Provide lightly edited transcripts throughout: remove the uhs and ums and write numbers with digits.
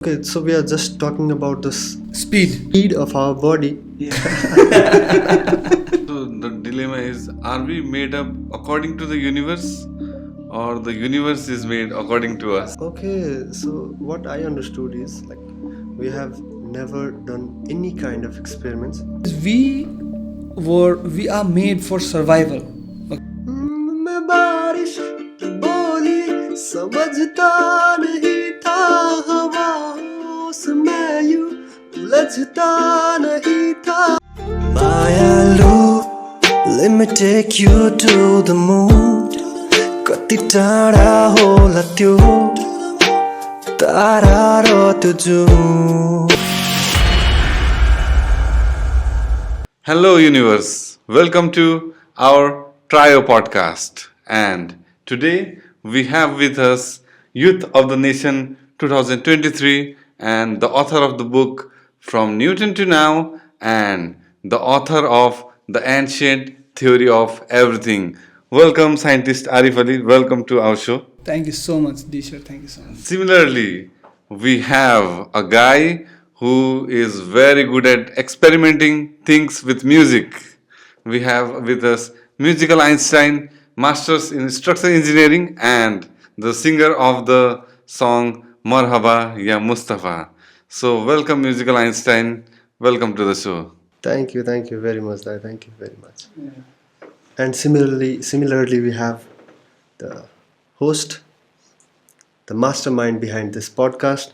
Okay, so we are just talking about the Speed. speed of our body. So the dilemma is, are we made up according to the universe or the universe is made according to us? Okay, so what I understood is like we have never done any kind of experiments. We are made for survival. मैं बारिश की बोली समझता नहीं था हवाओं से मैं यूं उलझता नहीं था मायालु let me take you to the moon कति टाढा होला त्यो तारा र त्यो जुन Hello, universe. Welcome to our Trio podcast. And today we have with us Youth of the Nation 2023 and the author of the book From Newton to Now and the author of The Ancient Theory of Everything. Welcome, Scientist Arif Ali. Welcome to our show. Thank you so much, Disha. Thank you so much. Similarly, we have a guy who is very good at experimenting things with music. We have with us musical Einstein, masters in structural engineering, and the singer of the song Marhaba Ya Mustafa. So, welcome, musical Einstein. Welcome to the show. Thank you very much. Thank you very much. And similarly, we have the host, the mastermind behind this podcast,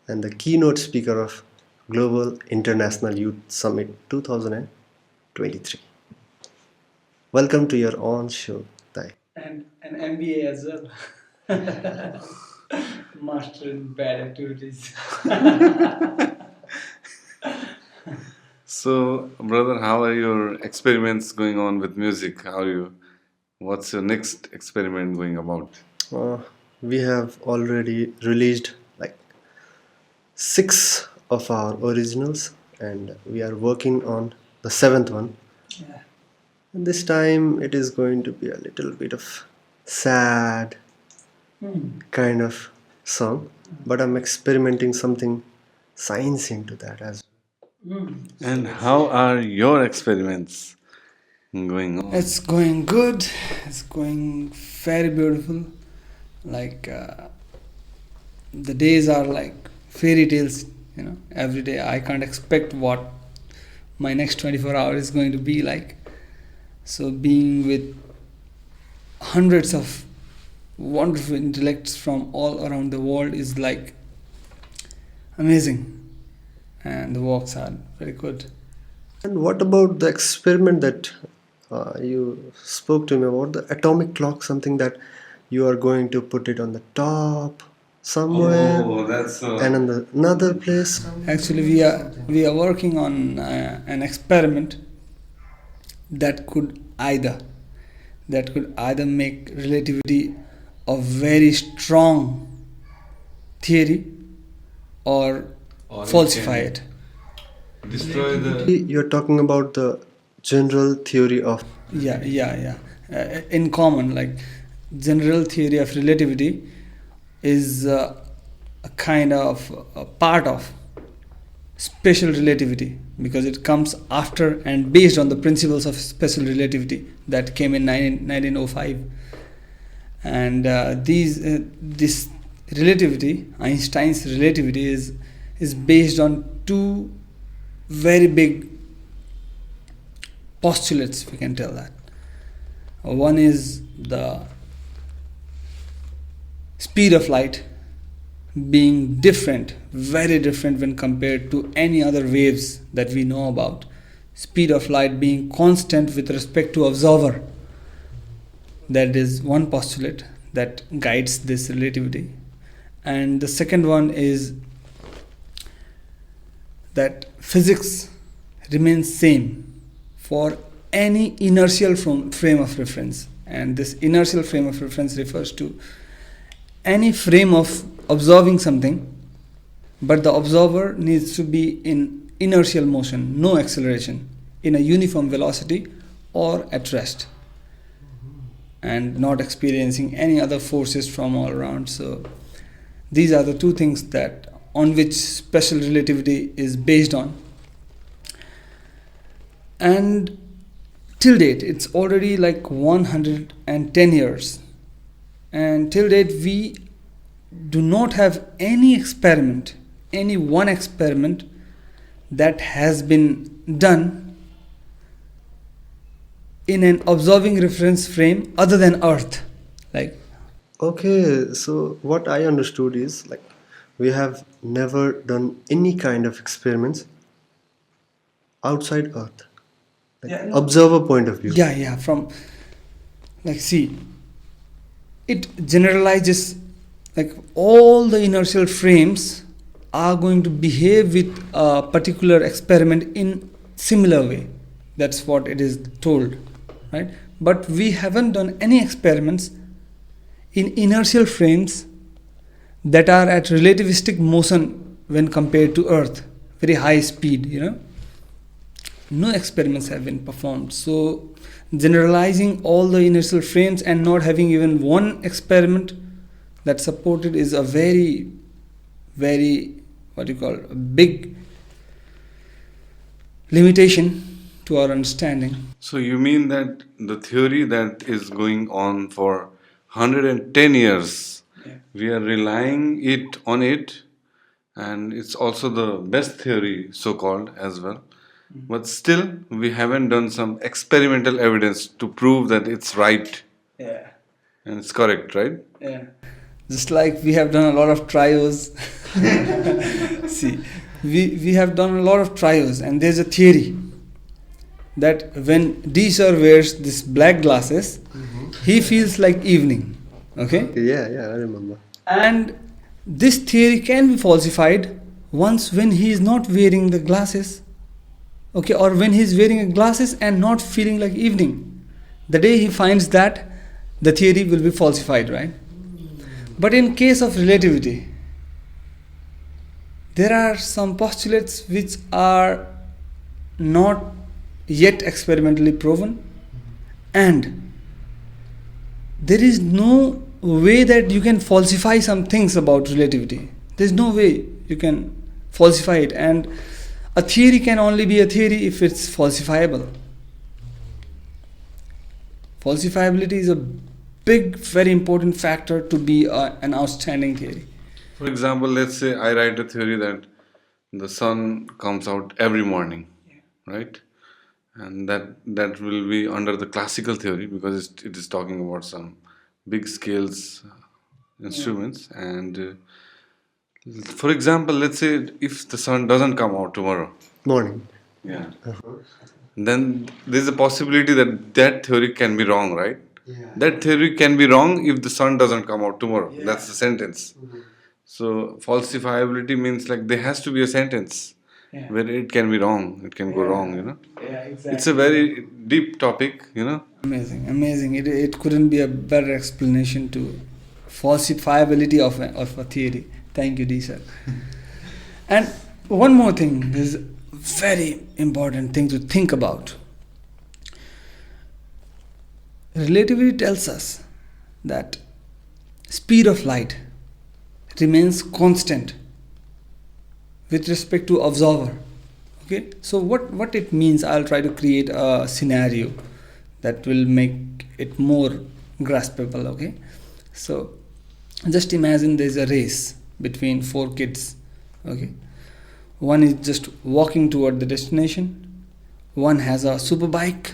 and the keynote speaker of Global International Youth Summit 2023. Welcome to your own show, Thai. And an MBA as well. Master in bad activities. So, brother, how are your experiments going on with music? How are you? What's your next experiment going about? We have already released like 6 of our originals, and we are working on the 7th one. Yeah. And this time it is going to be a little bit of sad kind of song, but I'm experimenting something science into that as well. And how are your experiments going on? It's going good. It's going very beautiful. Like the days are like fairy tales. Every day I can't expect what my next 24 hours is going to be like. So being with hundreds of wonderful intellects from all around the world is like amazing, and the walks are very good. And what about the experiment that you spoke to me about, the atomic clock, something that you are going to put it on the top somewhere That's and in the another place? Actually, we are working on an experiment that could either make relativity a very strong theory or falsify it. destroy the. You're talking about the general theory of Yeah. In common, like general theory of relativity is a kind of a part of special relativity, because it comes after and based on the principles of special relativity that came in 1905. And this relativity, Einstein's relativity, is based on 2 very big postulates, we can tell that. One is the speed of light being different, very different when compared to any other waves that we know about. Speed of light being constant with respect to observer. That is one postulate that guides this relativity. And the second one is that physics remains same for any inertial frame of reference. And this inertial frame of reference refers to any frame of observing something, but the observer needs to be in inertial motion, no acceleration, in a uniform velocity or at rest, and not experiencing any other forces from all around. So these are the 2 things that on which special relativity is based on. And till date, it's already like 110 years. And till date, we do not have any one experiment that has been done in an observing reference frame other than Earth. Like, Okay, so what I understood is like we have never done any kind of experiments outside Earth, like Yeah. observer point of view. yeah, from, like, see, it generalizes, like all the inertial frames are going to behave with a particular experiment in similar way. That's what it is told, right? But we haven't done any experiments in inertial frames that are at relativistic motion when compared to Earth, very high speed, No experiments have been performed. So generalizing all the inertial frames and not having even one experiment that supported is a very, very, a big limitation to our understanding. So you mean that the theory that is going on for 110 years, we are relying on it, and it's also the best theory, so-called, as well. But still, we haven't done some experimental evidence to prove that it's right Yeah. and it's correct, right? Yeah. Just like we have done a lot of trials. See, we have done a lot of trials, and there's a theory that when D sir wears this black glasses, he feels like evening. Okay? Yeah, I remember. And this theory can be falsified once when he is not wearing the glasses. Okay, or when he is wearing glasses and not feeling like evening. The day he finds that, the theory will be falsified, right? But in case of relativity, there are some postulates which are not yet experimentally proven, and there is no way that you can falsify some things about relativity. There's no way you can falsify it, and a theory can only be a theory if it's falsifiable. Falsifiability is a big, very important factor to be an outstanding theory. For example, let's say I write a theory that the sun comes out every morning, right? And that will be under the classical theory because it is talking about some big scales instruments. And for example, let's say if the sun doesn't come out tomorrow, Morning. yeah, then there's a possibility that theory can be wrong, right? Yeah. That theory can be wrong if the sun doesn't come out tomorrow. That's the sentence. So falsifiability means like there has to be a sentence where it can be wrong, it can go wrong, Yeah, exactly. It's a very deep topic, Amazing. It couldn't be a better explanation to falsifiability of a theory. Thank you, D sir. And one more thing is very important thing to think about. Relativity tells us that speed of light remains constant with respect to observer. Okay, so what it means, I'll try to create a scenario that will make it more graspable. Okay, so just imagine there's a race between 4 kids. Okay, one is just walking toward the destination, one has a super bike,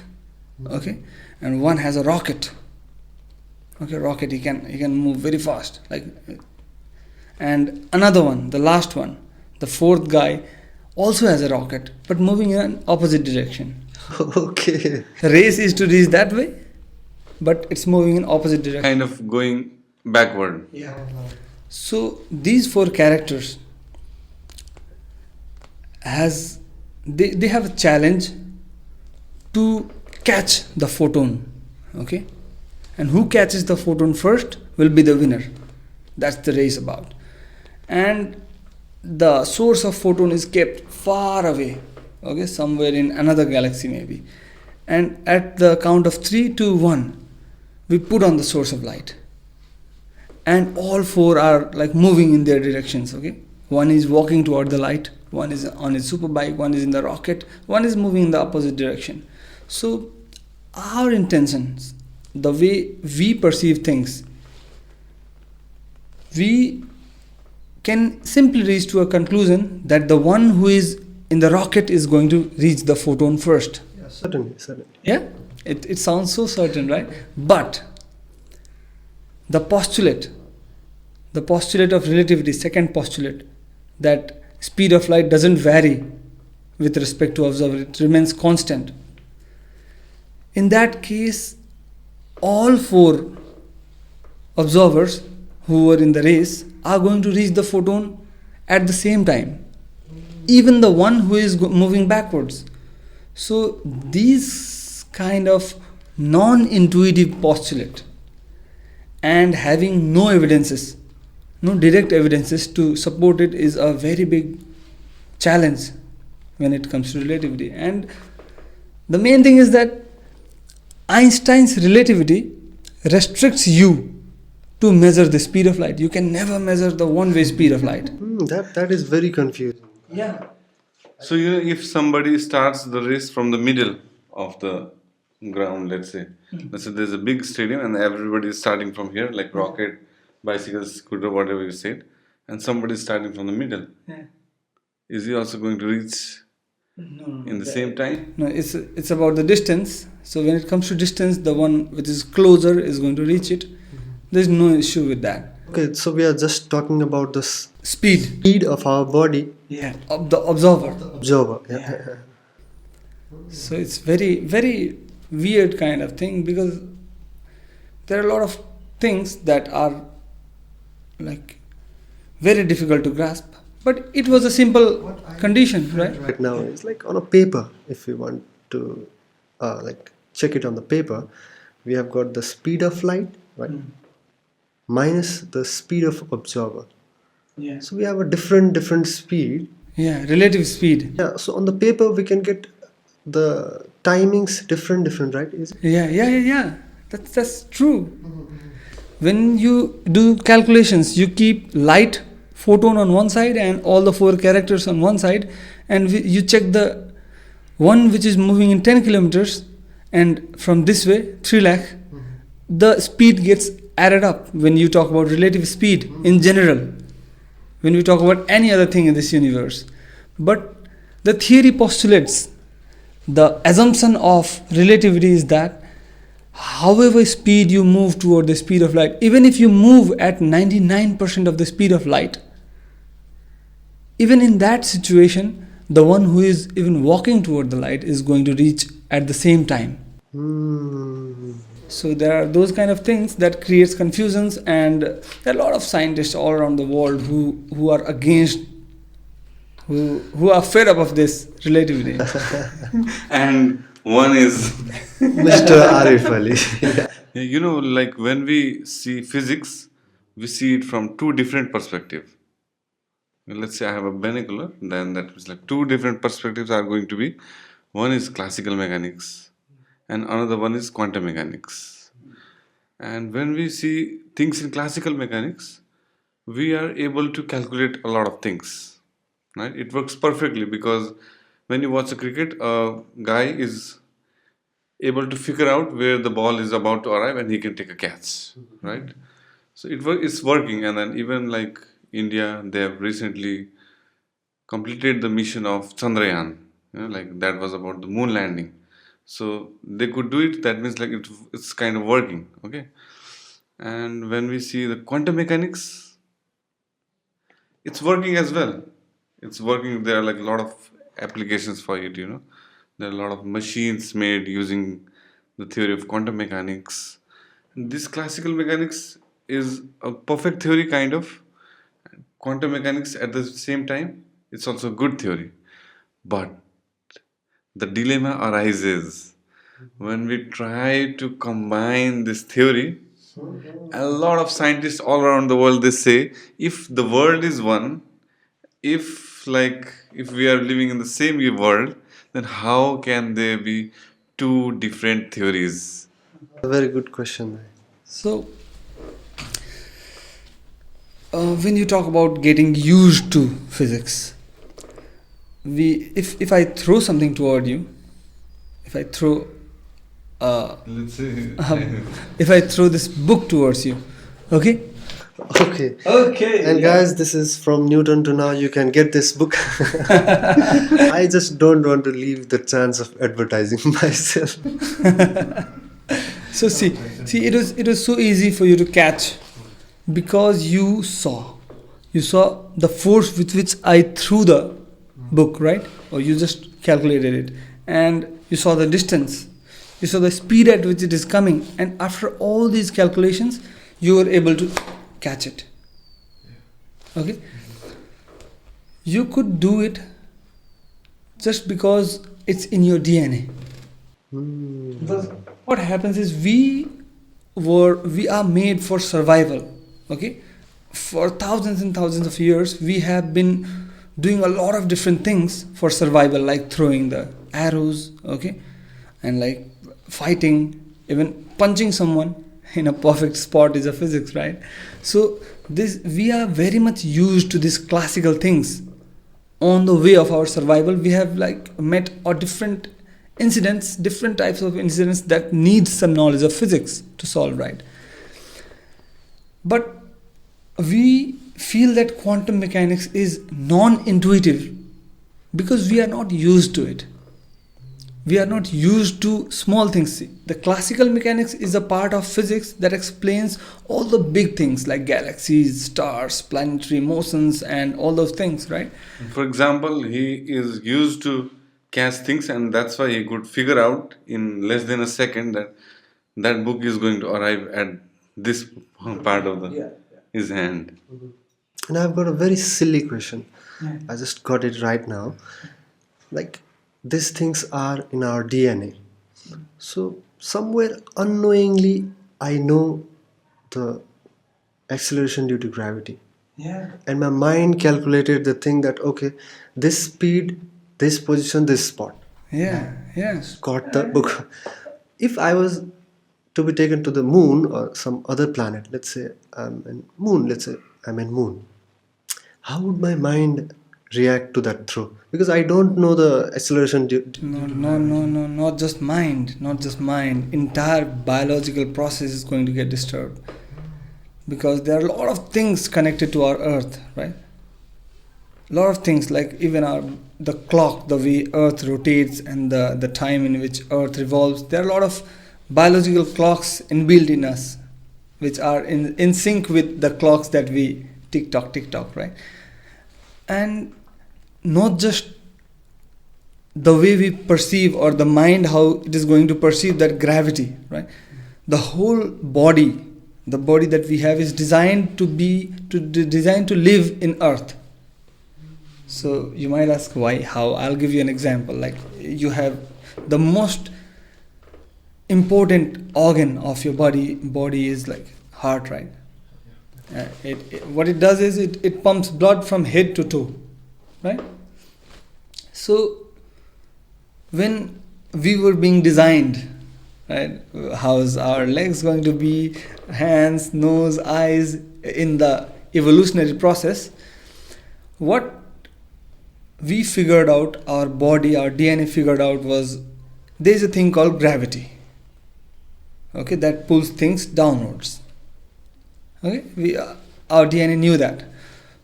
okay, and one has a rocket. Okay, rocket, he can move very fast, like. And another one, the last one, the 4th guy, also has a rocket, but moving in an opposite direction. Okay. The race is to reach that way, but it's moving in opposite direction. kind of going backward. So these 4 characters they have a challenge to catch the photon. Okay, and who catches the photon first will be the winner. That's the race about. And the source of photon is kept far away, okay, somewhere in another galaxy maybe. And at the count of 3, 2, 1, we put on the source of light, and all 4 are like moving in their directions. Okay, One is walking toward the light, one is on his superbike, one is in the rocket, one is moving in the opposite direction. So our intentions, the way we perceive things, we can simply reach to a conclusion that the one who is in the rocket is going to reach the photon first. Yeah, certainly. Yeah, it sounds so certain, right? But the postulate of relativity, second postulate, that speed of light doesn't vary with respect to observer, it remains constant. In that case, all four observers who were in the race are going to reach the photon at the same time, even the one who is moving backwards. So these kind of non-intuitive postulate and having no evidences, no direct evidences to support it, is a very big challenge when it comes to relativity. And the main thing is that Einstein's relativity restricts you to measure the speed of light. You can never measure the one-way speed of light. That is very confusing. Yeah. So, if somebody starts the race from the middle of the ground, let's say there's a big stadium and everybody is starting from here, like rocket, bicycle, scooter, whatever you said, and somebody is starting from the middle. Yeah. Is he also going to reach in the same time? No, it's about the distance. So when it comes to distance, the one which is closer is going to reach it. There's no issue with that. Okay, so we are just talking about the Speed of our body. Yeah, of the observer. Observer. Yeah. So it's very, very weird kind of thing, because there are a lot of things that are like very difficult to grasp. But it was a simple condition, right? Right now, it's like on a paper. If we want to like check it on the paper, we have got the speed of light, right? Minus the speed of observer. Yeah. So we have a different speed. Yeah, relative speed. Yeah. So on the paper we can get the timings different, right? Is it? Yeah. That's true. When you do calculations, you keep light, photon on one side and all the four characters on one side, and you check the one which is moving in 10 kilometers, and from this way 3 lakh, the speed gets added up when you talk about relative speed in general, when we talk about any other thing in this universe. But the theory postulates, the assumption of relativity is that however speed you move toward the speed of light, even if you move at 99% of the speed of light, even in that situation, the one who is even walking toward the light is going to reach at the same time. So there are those kind of things that creates confusions, and there are a lot of scientists all around the world who are against, who are fed up of this relativity. And one is Mr. Arif Ali. like when we see physics, we see it from two different perspectives. Let's say I have a binocular, then that means like two different perspectives are going to be. One is classical mechanics and another one is quantum mechanics. And when we see things in classical mechanics, we are able to calculate a lot of things, right? It works perfectly because when you watch a cricket, a guy is able to figure out where the ball is about to arrive and he can take a catch, right? So it's working. And then even like India, they have recently completed the mission of Chandrayaan, like that was about the moon landing. So they could do it, that means like it's kind of working, okay? And when we see the quantum mechanics, it's working as well. It's working, there are like a lot of applications for it, There are a lot of machines made using the theory of quantum mechanics. And this classical mechanics is a perfect theory kind of. Quantum mechanics at the same time, it's also a good theory. But the dilemma arises when we try to combine this theory. A lot of scientists all around the world, they say, if the world is one, if we are living in the same world, then how can there be two different theories? A very good question. So when you talk about getting used to physics, if I throw something toward you, if I throw Let's say. if I throw this book towards you, okay? Okay. Okay. And guys, this is from Newton to now. You can get this book. I just don't want to leave the chance of advertising myself. So see, it was so easy for you to catch because you saw the force with which I threw the book, right? Or you just calculated it, and you saw the distance, you saw the speed at which it is coming, and after all these calculations, you were able to catch it. Okay, you could do it just because it's in your DNA. Because what happens is we are made for survival. Okay, for thousands and thousands of years we have been doing a lot of different things for survival, like throwing the arrows, okay, and like fighting, even punching someone in a perfect spot is a physics, right? So we are very much used to these classical things. On the way of our survival, we have like met or different incidents, different types of incidents that need some knowledge of physics to solve, right? But we feel that quantum mechanics is non-intuitive because we are not used to it. We are not used to small things. The classical mechanics is a part of physics that explains all the big things like galaxies, stars, planetary motions, and all those things, right? For example, he is used to catch things, and that's why he could figure out in less than a second that that book is going to arrive at this part of his hand. And I've got a very silly question. I just got it right now. Like, these things are in our DNA. So, somewhere unknowingly, I know the acceleration due to gravity. Yeah. And my mind calculated the thing that, okay, this speed, this position, this spot. Yeah. Got the book. If I was to be taken to the moon or some other planet, let's say I'm in moon, how would my mind react to that throw? Because I don't know the acceleration. No, not just mind. Entire biological process is going to get disturbed because there are a lot of things connected to our Earth, right? A lot of things like even the clock, the way Earth rotates, and the time in which Earth revolves. There are a lot of biological clocks inbuilt in us, which are in sync with the clocks that we tick tock, right? And not just the way we perceive or the mind, how it is going to perceive that gravity, right? The whole body, the body that we have is designed to live in Earth. So you might ask why, how? I'll give you an example. Like you have the most important organ of your body is like heart, right? What it does is it pumps blood from head to toe, right? So when we were being designed, right, how's our legs going to be, hands, nose, eyes, in the evolutionary process, what we figured out, our body, our DNA figured out was there's a thing called gravity, okay, that pulls things downwards. Okay, our DNA knew that.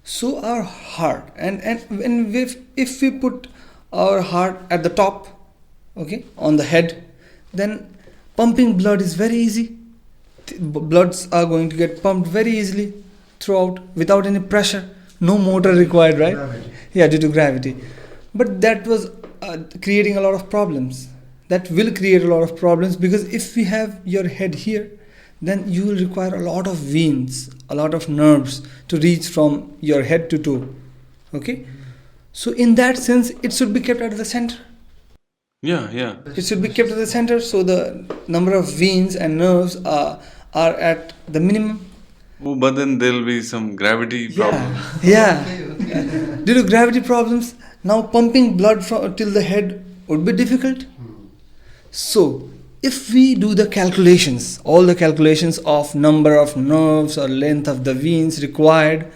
So our heart, and if we put our heart at the top, okay, on the head, then pumping blood is very easy. Bloods are going to get pumped very easily throughout without any pressure, no motor required, right? Gravity. Yeah, due to gravity. But that was creating a lot of problems. That will create a lot of problems because if we have your head here, then you will require a lot of veins, a lot of nerves to reach from your head to toe. Okay? So in that sense, it should be kept at the center. Yeah. It should be kept at the center, so the number of veins and nerves are at the minimum. Oh, but then there'll be some gravity problem. Yeah. Due to gravity problems, now pumping blood till the head would be difficult. So if we do the calculations, all the calculations of number of nerves or length of the veins required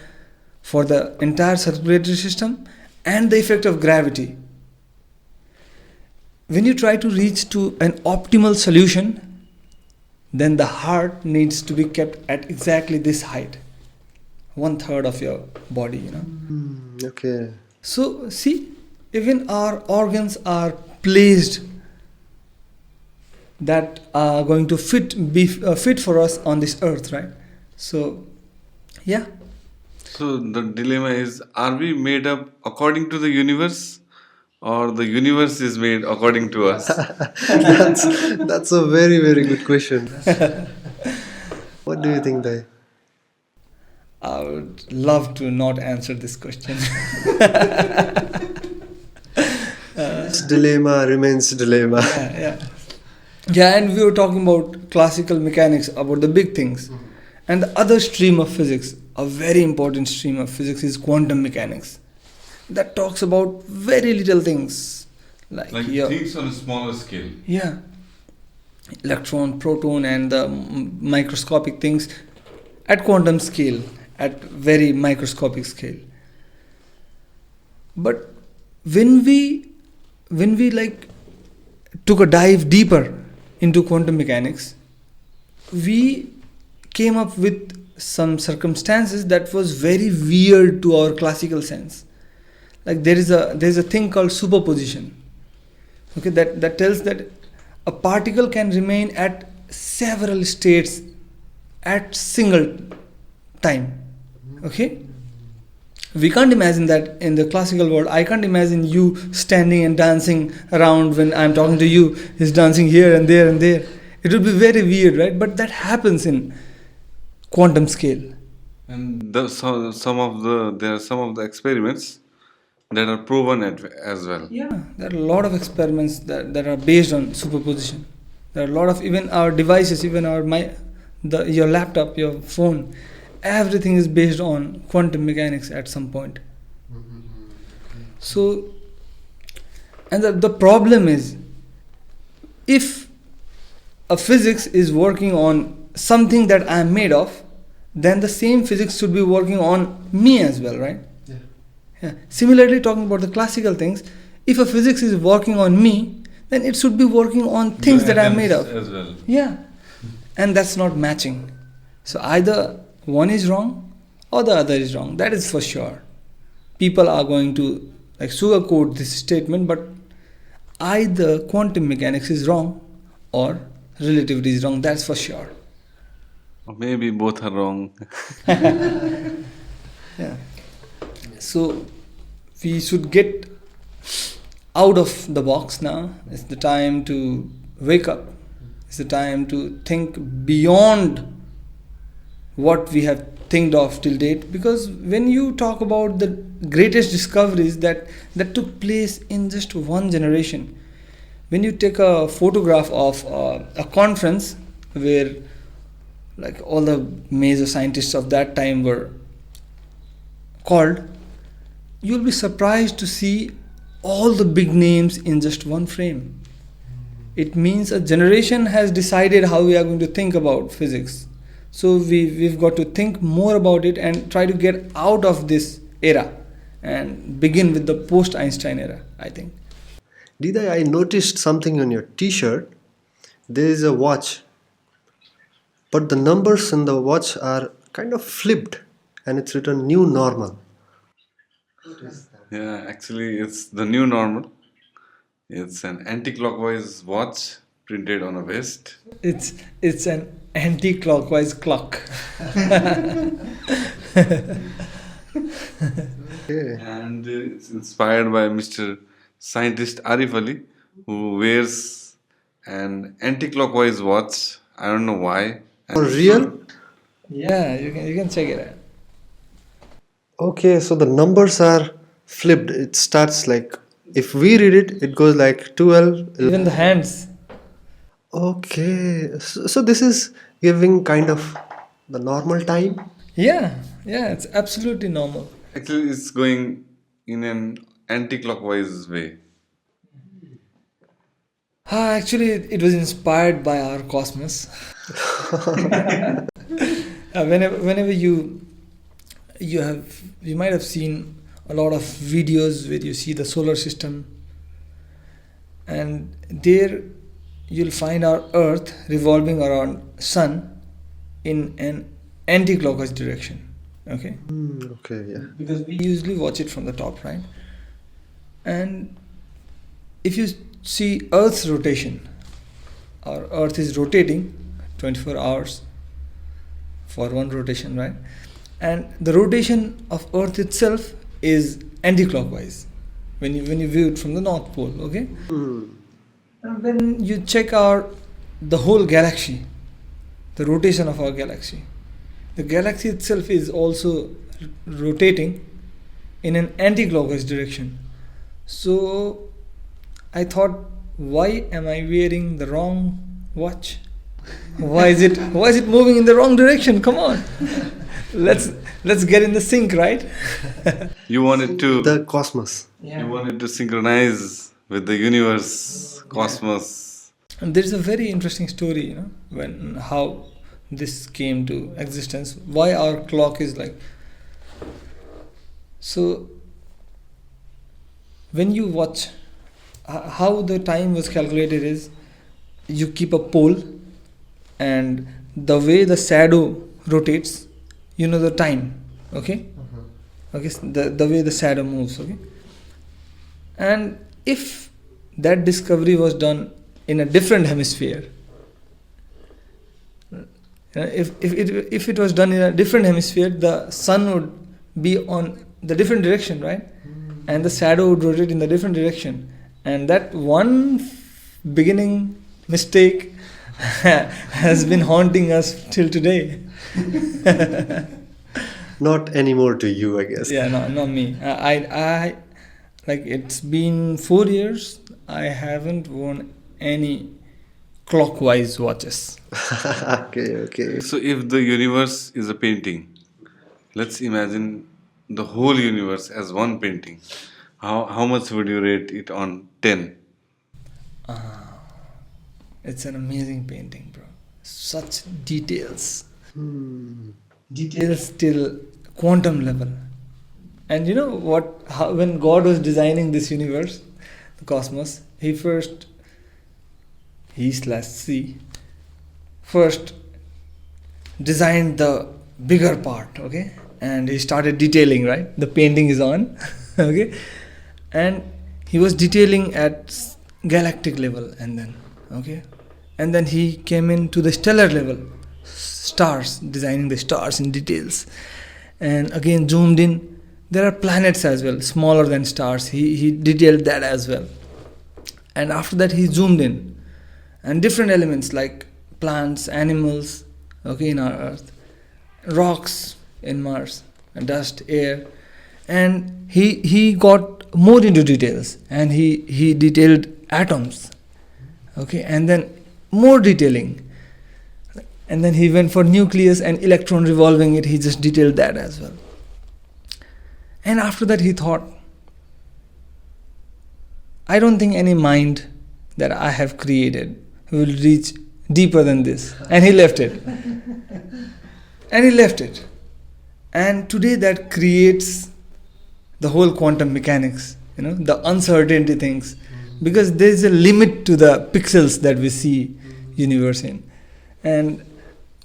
for the entire circulatory system and the effect of gravity, when you try to reach to an optimal solution, then the heart needs to be kept at exactly this height, 1/3 of your body, Okay. So see, even our organs are placed that are going to be fit for us on this earth, right? So, yeah. So the dilemma is, are we made up according to the universe, or the universe is made according to us? That's a very, very good question. What do you think, Dai? I would love to not answer this question. This dilemma remains dilemma. Yeah, and we were talking about classical mechanics, about the big things. And the other stream of physics, a very important stream of physics, is quantum mechanics. That talks about very little things. Like things on a smaller scale. Yeah. Electron, proton, and the microscopic things at quantum scale, at very microscopic scale. But when we took a dive deeper into quantum mechanics, we came up with some circumstances that was very weird to our classical sense. Like there is a thing called superposition. Okay, that tells that a particle can remain at several states at single time. Okay? We can't imagine that in the classical world. I can't imagine you standing and dancing around when I'm talking to you. He's dancing here and there and there. It would be very weird, right? But that happens in quantum scale. And there are some of the experiments that are proven as well. Yeah, there are a lot of experiments that are based on superposition. There are a lot of, even our devices, even your laptop, your phone, everything is based on quantum mechanics at some point. So, and the problem is, if a physics is working on something that I am made of, then the same physics should be working on me as well, right? Yeah. Similarly, talking about the classical things, if a physics is working on me, then it should be working on things that I am made of. As well. Yeah. And that's not matching. So either one is wrong or the other is wrong. That is for sure. People are going to sugarcoat this statement, but either quantum mechanics is wrong or relativity is wrong. That's for sure. Or maybe both are wrong. Yeah. So we should get out of the box now. It's the time to wake up. It's the time to think beyond what we have thinked of till date. Because when you talk about the greatest discoveries that took place in just one generation, when you take a photograph of a conference where all the major scientists of that time were called, you'll be surprised to see all the big names in just one frame. It means a generation has decided how we are going to think about physics. So we've got to think more about it and try to get out of this era and begin with the post-Einstein era, I think. Dida, I noticed something on your t-shirt. There is a watch, but the numbers in the watch are kind of flipped and it's written new normal. Yeah, actually, it's the new normal. It's an anti-clockwise watch printed on a vest. It's an anti-clockwise clock. Okay. And it's inspired by Mr. Scientist Arif Ali, who wears an anti-clockwise watch. I don't know why. For real? Yeah, you can check it out. Okay, so the numbers are flipped. It starts if we read it, it goes 12. Even the hands. Okay, so this is giving kind of the normal time. Yeah, it's absolutely normal. Actually, it's going in an anti-clockwise way. Actually, it was inspired by our cosmos. Whenever you might have seen a lot of videos where you see the solar system, and there you'll find our Earth revolving around Sun in an anti-clockwise direction. Okay. Okay, yeah. Because we usually watch it from the top, right? And if you see Earth's rotation, our Earth is rotating 24 hours for one rotation, right? And the rotation of Earth itself is anti-clockwise when you view it from the North Pole, okay? And when you check the whole galaxy, the rotation of our galaxy, the galaxy itself is also rotating in an anti-clockwise direction. So I thought, why am I wearing the wrong watch? Why is it moving in the wrong direction? Come on. Let's get in the sync, right? You wanted to The cosmos. you wanted to synchronize with the universe, cosmos. And there's a very interesting story, when how this came to existence, why our clock is like. So when you watch how the time was calculated is, you keep a pole, and the way the shadow rotates, the time, okay? Okay, so the way the shadow moves, okay? And if that discovery was done in a different hemisphere, if it was done in a different hemisphere, the sun would be on the different direction, right? And the shadow would rotate in the different direction. And that one beginning mistake has been haunting us till today. Not anymore to you, I guess. Yeah, no, not me. I like, it's been 4 years. I haven't worn any clockwise watches. Okay. So if the universe is a painting, let's imagine the whole universe as one painting. How much would you rate it on 10? It's an amazing painting, bro. Such details. Details till quantum level. And you know what? When God was designing this universe, the cosmos, he first designed the bigger part, okay? And he started detailing, right? The painting is on, okay? And he was detailing at galactic level, and then he came into the stellar level, stars, designing the stars in details, and again zoomed in. There are planets as well, smaller than stars. He detailed that as well, and after that he zoomed in, and different elements like plants, animals, okay, in our Earth, rocks in Mars, and dust, air, and he got more into details, and he detailed atoms, okay, and then more detailing, and then he went for nucleus and electron revolving it. He just detailed that as well. And after that he thought, I don't think any mind that I have created will reach deeper than this, and he left it. And today that creates the whole quantum mechanics, the uncertainty things, because there is a limit to the pixels that we see universe in. And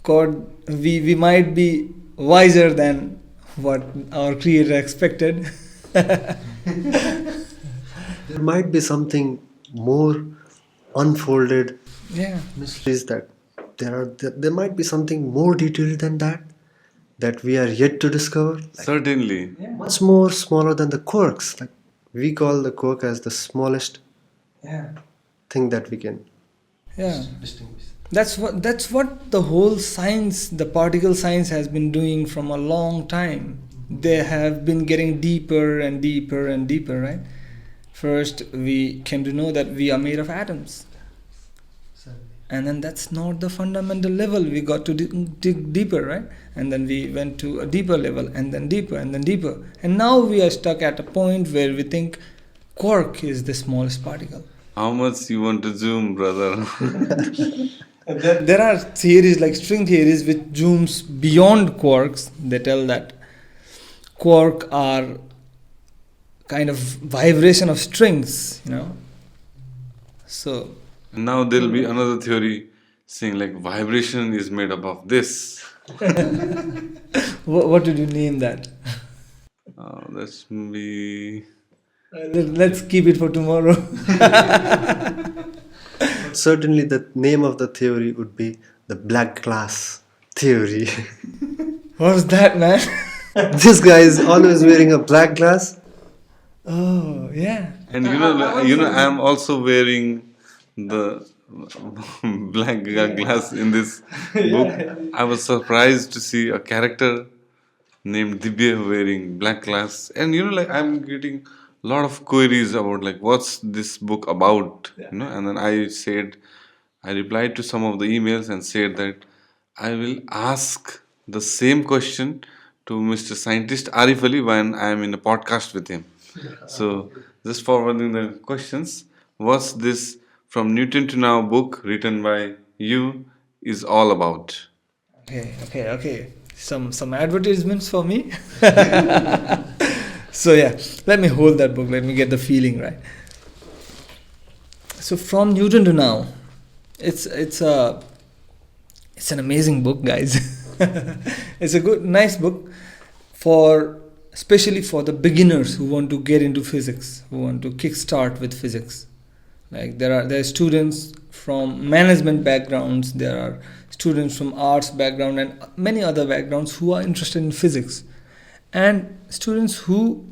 God, we might be wiser than what our creator expected. There might be something more unfolded mysteries, that there might be something more detailed than that we are yet to discover. Certainly. Much more smaller than the quarks. Like, we call the quark as the smallest thing that we can distinguish. That's what the whole science, the particle science, has been doing from a long time. They have been getting deeper and deeper and deeper, right? First, we came to know that we are made of atoms. And then that's not the fundamental level. We got to dig deeper, right? And then we went to a deeper level, and then deeper, and then deeper. And now we are stuck at a point where we think quark is the smallest particle. How much you want to zoom, brother? There are theories like string theories which zooms beyond quarks. They tell that quark are kind of vibration of strings, So Now there'll be another theory saying like vibration is made up of this. what did you name that? That's maybe. Let's keep it for tomorrow. Certainly, the name of the theory would be the black glass theory. What's that, man? This guy is always wearing a black glass. Oh, yeah. And I'm also wearing the black glass in this book. I was surprised to see a character named Divya wearing black glass, and I'm getting a lot of queries about like what's this book about, and then I replied to some of the emails and said that I will ask the same question to Mr. Scientist Arif Ali when I am in a podcast with him. So, just forwarding the questions, what's this From Newton to Now book written by you is all about? Okay. Some advertisements for me. So yeah, let me hold that book. Let me get the feeling right. So From Newton to Now, it's an amazing book, guys. It's a nice book especially for the beginners who want to get into physics, who want to kickstart with physics. Like there are students from management backgrounds, there are students from arts background and many other backgrounds who are interested in physics, and students who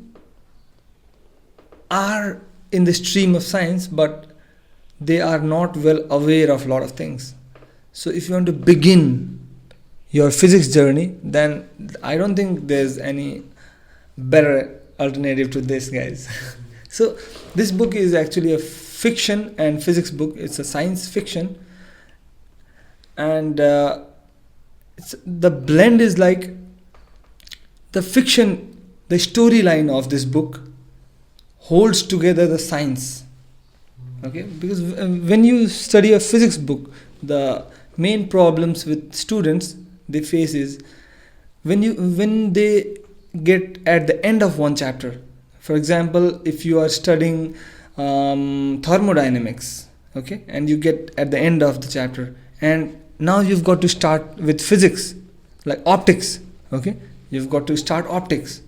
are in the stream of science but they are not well aware of a lot of things. So if you want to begin your physics journey, then I don't think there's any better alternative to this, guys. So this book is actually a fiction and physics book. It's a science fiction, and the blend is like the fiction, the storyline of this book holds together the science. Okay, because when you study a physics book, the main problems with students they face is when they get at the end of one chapter. For example, if you are studying thermodynamics, okay, and you get at the end of the chapter, and now you've got to start with physics, like optics, okay, you've got to start optics,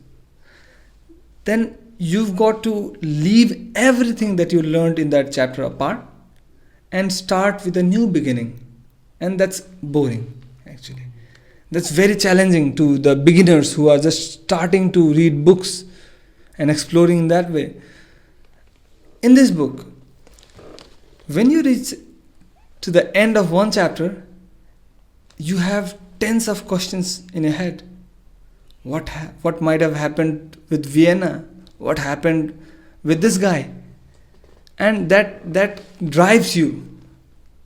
then you've got to leave everything that you learned in that chapter apart and start with a new beginning, and that's boring actually. That's very challenging to the beginners who are just starting to read books and exploring in that way. In this book, when you reach to the end of one chapter, you have tens of questions in your head. What might have happened with Vienna? What happened with this guy? And that drives you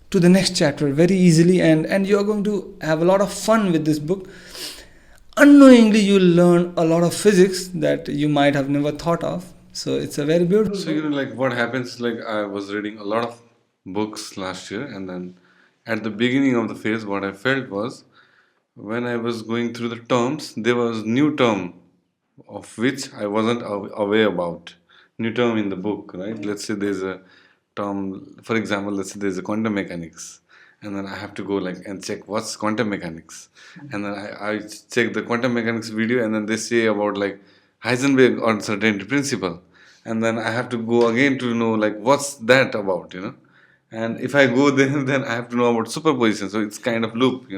to the next chapter very easily, and you're going to have a lot of fun with this book. Unknowingly, you'll learn a lot of physics that you might have never thought of. So it's a very beautiful So like what happens, like I was reading a lot of books last year, and then at the beginning of the phase what I felt was when I was going through the terms, there was new term of which I wasn't aware about. New term in the book, right? Let's say there's a term, for example, let's say there's a quantum mechanics, and then I have to go like and check what's quantum mechanics, and then I check the quantum mechanics video, and then they say about like Heisenberg uncertainty principle, and then I have to go again to know like what's that about, and if I go there, then I have to know about superposition. So it's kind of loop,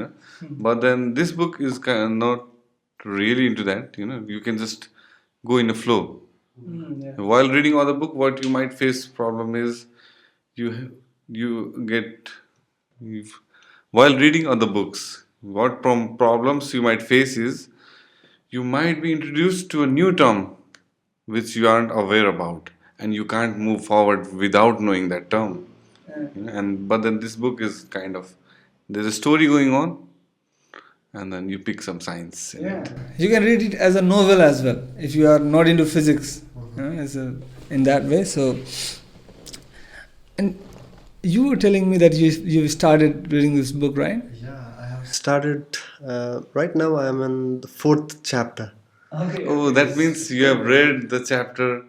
But then this book is kind of not really into that, You can just go in a flow. While reading other book, what you might face problem is while reading other books, what problems you might face is you might be introduced to a new term which you aren't aware about, and you can't move forward without knowing that term. But then this book is kind of, there's a story going on, and then you pick some science in it. You can read it as a novel as well if you are not into physics, in that way. So And you were telling me that you started reading this book, right? Yeah, I have started. Right now, I am in the 4th chapter. Oh, that means you have read the chapter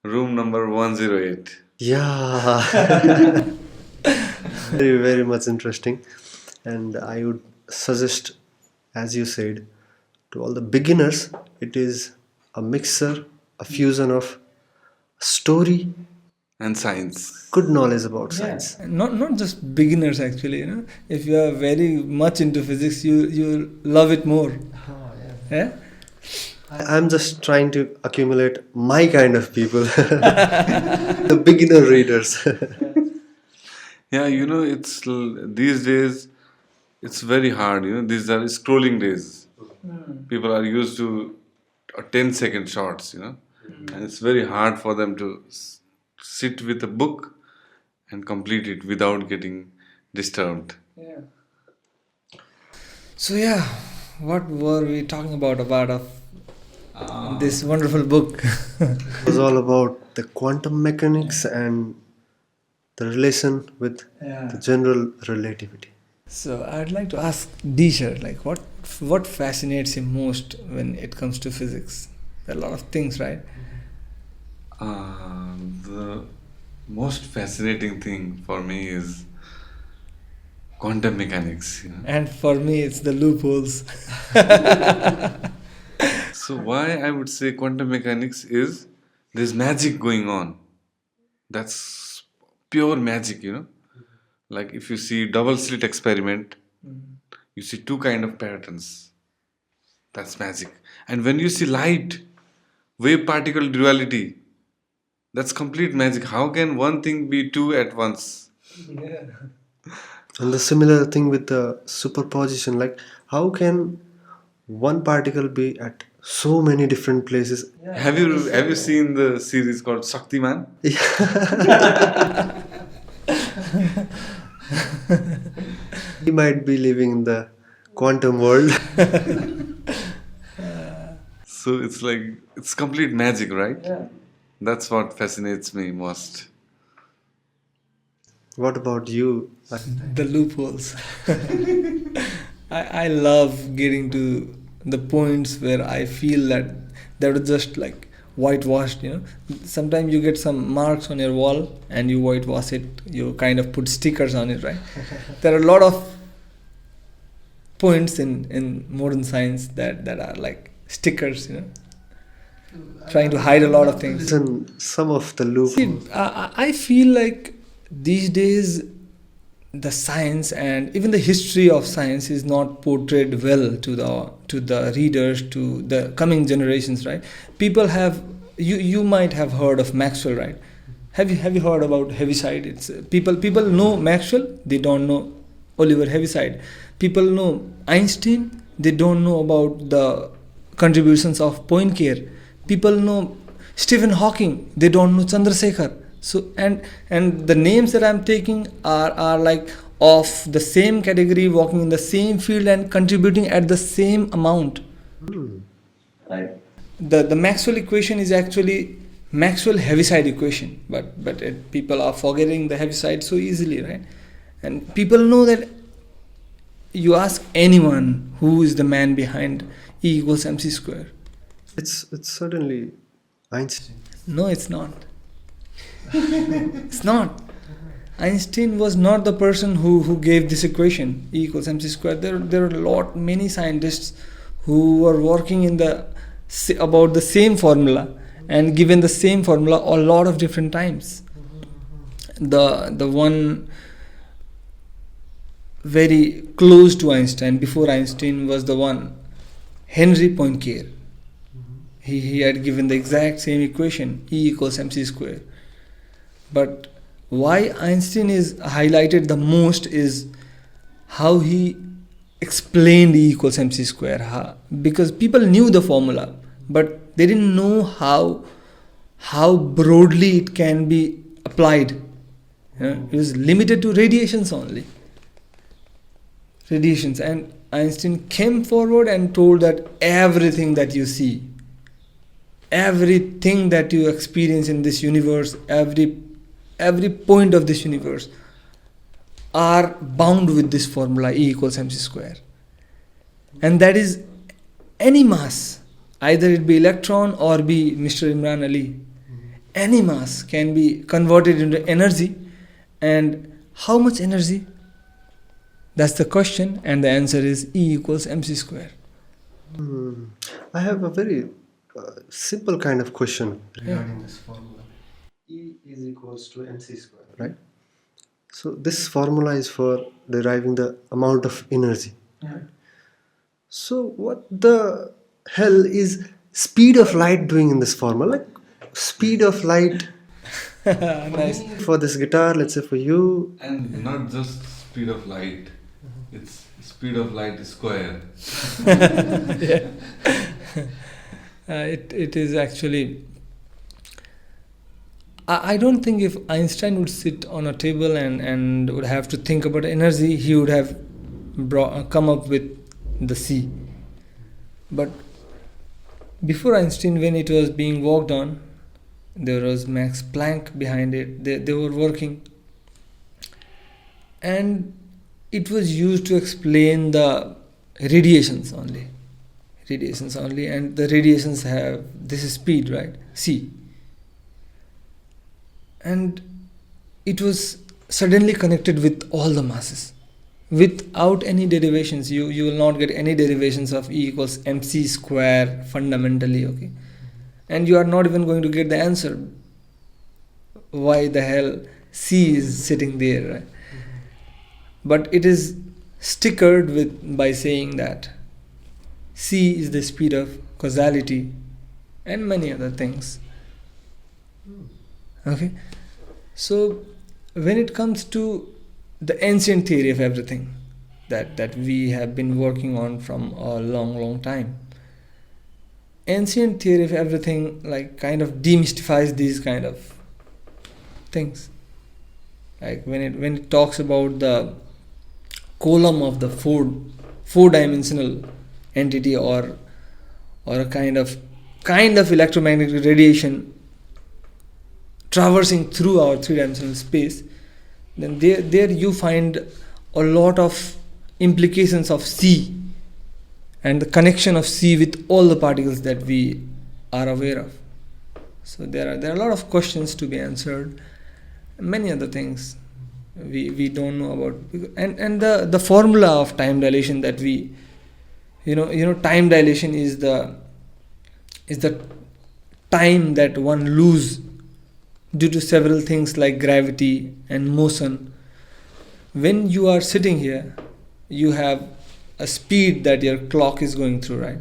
room number 108. Yeah, very, very much interesting. And I would suggest, as you said, to all the beginners, it is a mixer, a fusion of story, And science. good knowledge about science. Not just beginners actually. If you are very much into physics, you love it more. Yeah. I'm just trying to accumulate my kind of people, the beginner readers. Yeah, these days it's very hard. These are scrolling days. People are used to 10-second shorts. And it's very hard for them to sit with a book and complete it without getting disturbed. Yeah. So yeah, what were we talking about this wonderful book? It was all about the quantum mechanics and the relation with the general relativity. So I'd like to ask Disha, like what fascinates him most when it comes to physics? There are a lot of things, right? The most fascinating thing for me is quantum mechanics. And for me, it's the loopholes. So why I would say quantum mechanics is there's magic going on. That's pure magic. Like if you see double slit experiment, you see two kind of patterns. That's magic. And when you see light, wave particle duality, that's complete magic. How can one thing be two at once? And the similar thing with the superposition, like how can one particle be at so many different places? Have you seen the series called Shaktiman? He might be living in the quantum world. So it's complete magic, right? Yeah. That's what fascinates me most. What about you? The loopholes. I love getting to the points where I feel that they were just like whitewashed. Sometimes you get some marks on your wall and you whitewash it. You kind of put stickers on it, right? There are a lot of points in modern science that are like stickers, trying to hide a lot of things. Listen, some of the loop. See, I feel like these days the science and even the history of science is not portrayed well to the readers, to the coming generations, right? People have you might have heard of Maxwell, right? Have you heard about Heaviside? It's people know Maxwell, they don't know Oliver Heaviside. People know Einstein, they don't know about the contributions of Poincare. People know Stephen Hawking, they don't know Chandrasekhar. So and the names that I'm taking are like of the same category, working in the same field and contributing at the same amount. Right. The Maxwell equation is actually Maxwell Heaviside equation, but people are forgetting the Heaviside so easily, right? And people know that you ask anyone who is the man behind E equals mc square. It's certainly Einstein. No, it's not. It's not. Einstein was not the person who gave this equation, E equals mc square. There are many scientists who were working about the same formula and given the same formula a lot of different times. The one very close to Einstein, before Einstein, was the one Henry Poincare. He had given the exact same equation, E equals mc square. But why Einstein is highlighted the most is how he explained E equals mc square. Because people knew the formula, but they didn't know how broadly it can be applied. It was limited to radiations only. Radiations. And Einstein came forward and told that everything that you see, everything that you experience in this universe, every every point of this universe are bound with this formula E equals mc square. And that is any mass, either it be electron or be Mr. Imran Ali. Any mass can be converted into energy. And how much energy? That's the question, and the answer is E equals mc square. I have a very simple kind of question regarding this formula. E is equals to mc square, right? So this formula is for deriving the amount of energy. Right? So what the hell is speed of light doing in this formula? Like speed of light Nice. for this guitar, let's say for you. And not just speed of light, it's speed of light square. Yeah. It is actually. I don't think if Einstein would sit on a table and would have to think about energy, he would have come up with the C. But before Einstein, when it was being worked on, there was Max Planck behind it. They were working. And it was used to explain the radiations only. And the radiations have this speed, right? C. And it was suddenly connected with all the masses without any derivations. You will not get any derivations of E equals mc square fundamentally, okay? And you are not even going to get the answer why the hell C is sitting there, right? But it is stickered with by saying that C is the speed of causality and many other things. Okay, so when it comes to the ancient theory of everything that we have been working on from a long time, ancient theory of everything like kind of demystifies these kind of things. Like when it talks about the column of the four-dimensional entity or a kind of electromagnetic radiation traversing through our three-dimensional space, then there you find a lot of implications of C and the connection of C with all the particles that we are aware of. So there are a lot of questions to be answered, many other things we don't know about, and the formula of time dilation that we time dilation is the time that one lose due to several things like gravity and motion. When you are sitting here, you have a speed that your clock is going through, right?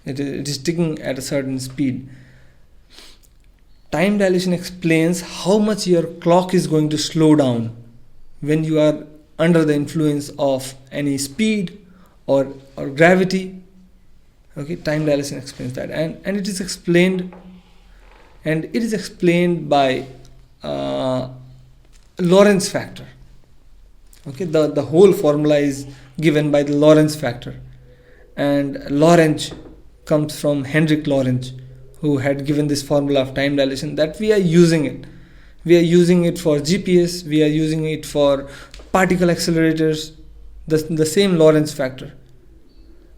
It is ticking at a certain speed. Time dilation explains how much your clock is going to slow down when you are under the influence of any speed or gravity. Okay, time dilation explains that, and it is explained by Lorentz factor. Okay, the whole formula is given by the Lorentz factor, and Lorentz comes from Hendrik Lorentz, who had given this formula of time dilation that we are using it. We are using it for GPS, we are using it for particle accelerators, the same Lorentz factor.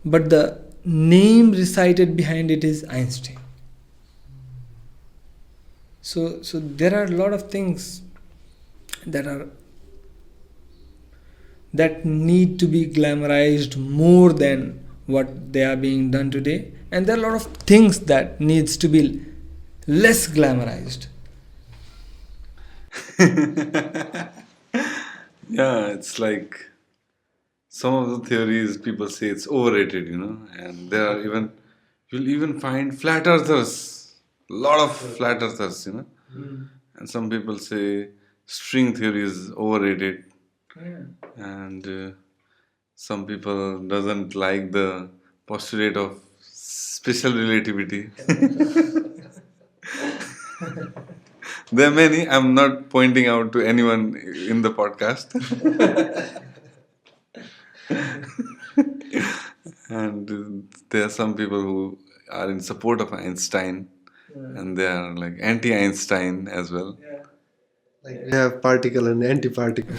But the name recited behind it is Einstein. So there are a lot of things that need to be glamorized more than what they are being done today, and there are a lot of things that needs to be less glamorized. Yeah, it's like some of the theories people say it's overrated, and there are you'll even find flat earthers, a lot of flat earthers, and some people say string theory is overrated, and some people doesn't like the postulate of special relativity. There are many. I'm not pointing out to anyone in the podcast. And there are some people who are in support of Einstein, and they are like anti-Einstein as well. Like we have particle and antiparticle.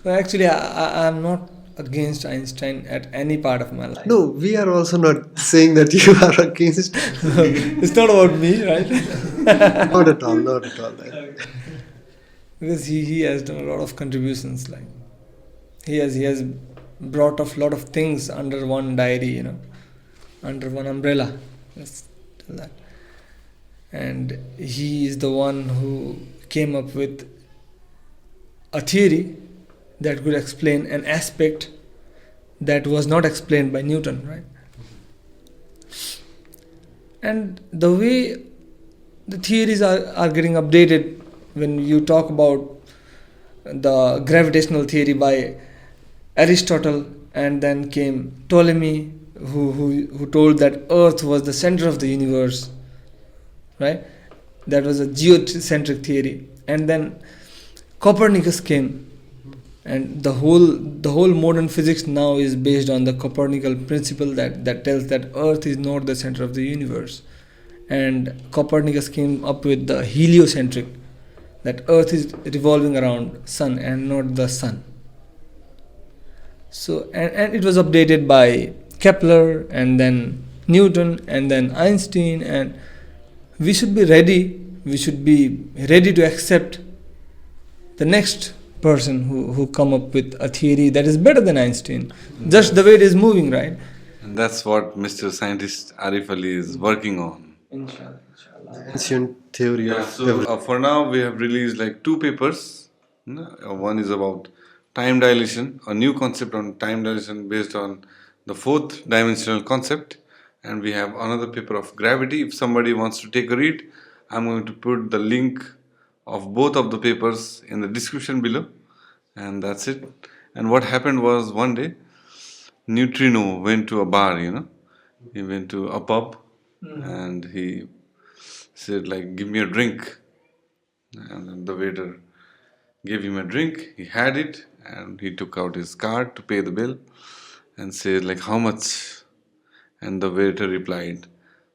Actually, I'm not against Einstein at any part of my life. No, we are also not saying that you are against. It's not about me, right? Not at all, not at all. Because he has done a lot of contributions. Like he has brought a lot of things under one diary, under one umbrella. Let's tell that. And he is the one who came up with a theory that could explain an aspect that was not explained by Newton, right? And the way the theories are getting updated, when you talk about the gravitational theory by Aristotle, and then came Ptolemy, who told that Earth was the center of the universe, right? That was a geocentric theory. And then Copernicus came, and the whole modern physics now is based on the Copernican principle that tells that Earth is not the center of the universe. And Copernicus came up with the heliocentric, that Earth is revolving around sun and not the sun. So and it was updated by Kepler, and then Newton, and then Einstein, and we should be ready to accept the next person who come up with a theory that is better than Einstein, just the way it is moving, right? And that's what Mr. Scientist Arif Ali is working on. Inshallah. Ancient theory Yeah, of so for now we have released like 2 papers. One is about time dilation, a new concept on time dilation based on the 4th dimensional concept, and we have another paper of gravity. If somebody wants to take a read, I'm going to put the link of both of the papers in the description below, and that's it. And what happened was, one day Neutrino went to a bar, he went to a pub, and he said like, give me a drink, and then the waiter gave him a drink. He had it, and he took out his card to pay the bill and said like, how much? And the waiter replied,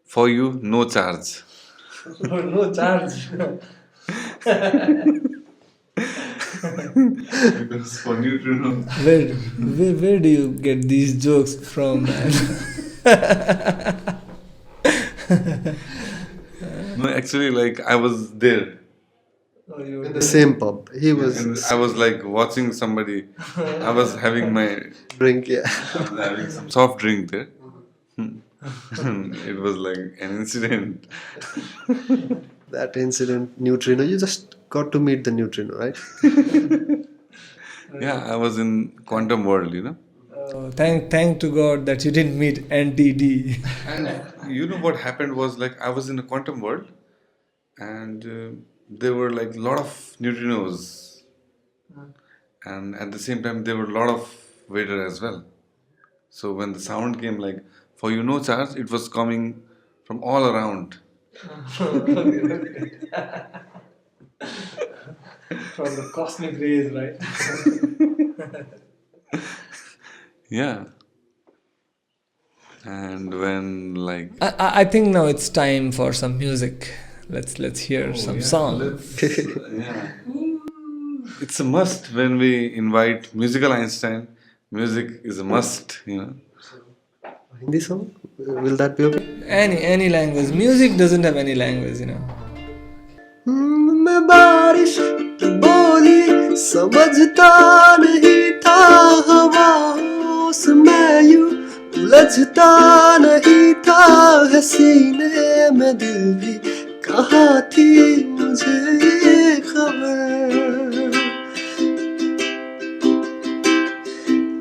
for you, no charge. No charge. Because for Neutrino. Where do you get these jokes from, man? No, actually, like I was there. in the same pub. He was And I was like watching somebody. I was having drink, yeah. having some soft drink there. It was like an incident. That incident, neutrino. You just got to meet the neutrino, right? Yeah, I was in quantum world, Thank to God that you didn't meet NTD. And you know what happened was like I was in a quantum world, and there were like a lot of neutrinos, and at the same time there were a lot of waiter as well. So when the sound came like for you no charge, it was coming from all around. From the cosmic rays, right? Yeah. And when like I think now it's time for some music. Let's hear some song. yeah. It's a must when we invite musical Einstein. Music is a must, Hindi song? Will that be okay? Any language. Music doesn't have any language, मैं बारिश की बोली समझता नहीं था हवाओं से मैं यूं उलझता नहीं था है सीने में दिल भी कहाँ थी मुझे ये खबर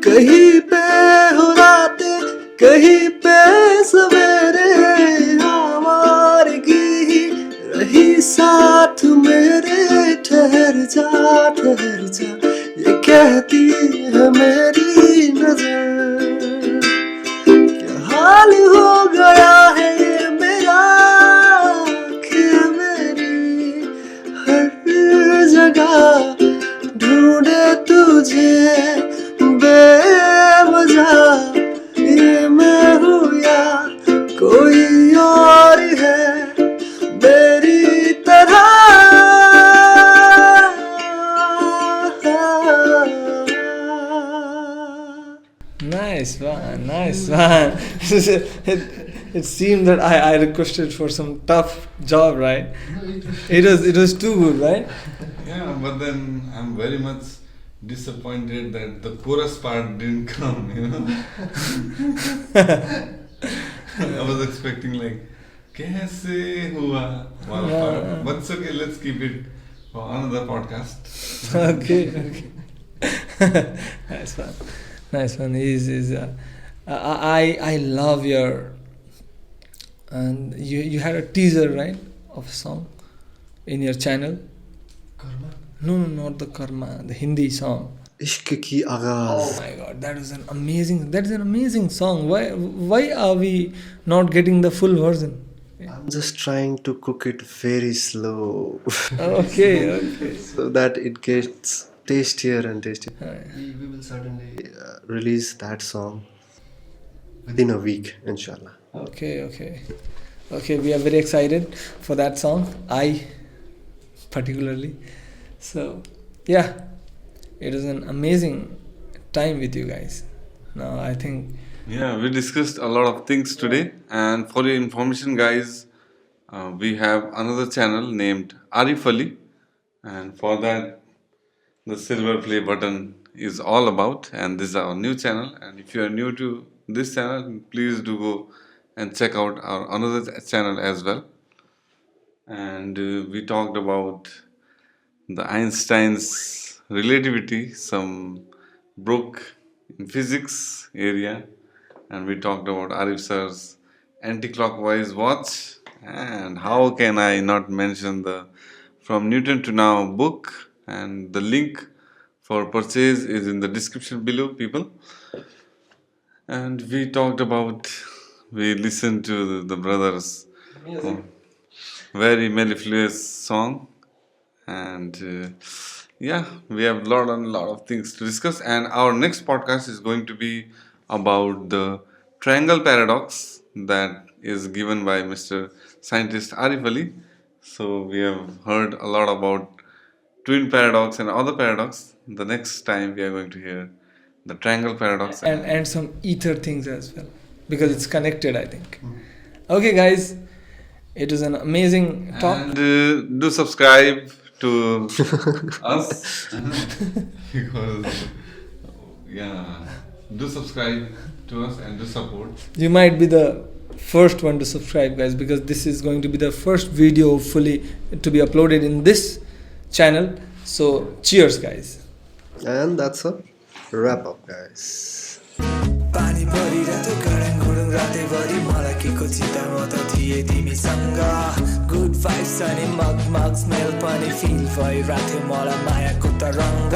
कहीं पे हो रातें कहीं पे सवेरे आवारगी ही रही साथ मेरे ठहर जा ये कहती है मेरी नजर क्या हाल हो गया है ये मेरा कि मेरी हर जगह ढूंढे तुझे बेवजह ये मैं हूँ या कोई और है it seemed that I requested for some tough job, right? It was too good, right? Yeah, but then I'm very much disappointed that the chorus part didn't come, you know. I was expecting like kaise hua wala part. But it's okay, let's keep it for another podcast. Okay. Nice one. I love your, and you had a teaser, right, of a song in your channel. Karma? No, not the Karma, the Hindi song. Ishq ki Aagaaz. Oh my God, that is an amazing song. Why are we not getting the full version? I'm just trying to cook it very slow. Okay. So that it gets tastier and tastier. Alright. We will certainly release that song within a week, inshallah. Okay. We are very excited for that song. I particularly. So yeah, it was an amazing time with you guys. Now I think. Yeah, we discussed a lot of things today, and for your information, guys, we have another channel named Arif Ali, and for that, the silver play button is all about. And this is our new channel. And if you are new to this channel, please do go and check out our another channel as well. And we talked about the Einstein's relativity, some book in physics area, and we talked about Arif sir's anticlockwise watch, and how can I not mention the From Newton to Now book, and the link for purchase is in the description below, people. And we listened to the brothers' very mellifluous song, and yeah, we have a lot of things to discuss. And our next podcast is going to be about the triangle paradox that is given by Mr. Scientist Arif Ali. So we have heard a lot about twin paradox and other paradox. The next time we are going to hear the triangle paradox And some ether things as well, because it's connected, I think. Okay, guys, it was an amazing talk. And do subscribe to us because do subscribe to us and do support. You might be the first one to subscribe, guys, because this is going to be the first video fully to be uploaded in this channel. So cheers, guys. And that's a wrap up, guys. पानी परिरहेको गरम गुरुङ रातैभरि मलाई के को चिन्ता म त थिएँ तिमीसँग गुड भाइब्स अनि मग स्मेल पनि फिल भइरहेको थियो मलाई मायाको तरङ्ग